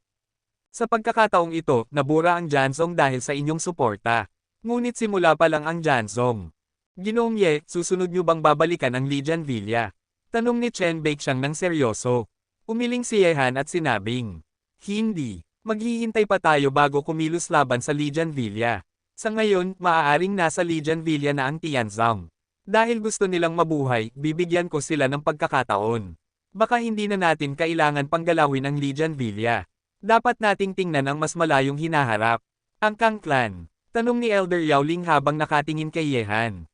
Sa pagkakataong ito, nabura ang Janzong dahil sa inyong suporta. Ngunit simula pa lang ang Janzong. Ginoong Ye, susunod niyo bang babalikan ang Lijian Villa? Tanong ni Chen Baixiang ng seryoso. Umiling si Yehan at sinabing, hindi. Maghihintay pa tayo bago kumilos laban sa Lijian Villa. Sa ngayon, maaaring nasa Lijian Villa na ang Tianzong. Dahil gusto nilang mabuhay, bibigyan ko sila ng pagkakataon. Baka hindi na natin kailangan panggalawin ang Lijian Villa. Dapat nating tingnan ang mas malayong hinaharap. Ang Kang Clan. Tanong ni Elder Yaoling habang nakatingin kay Yehan.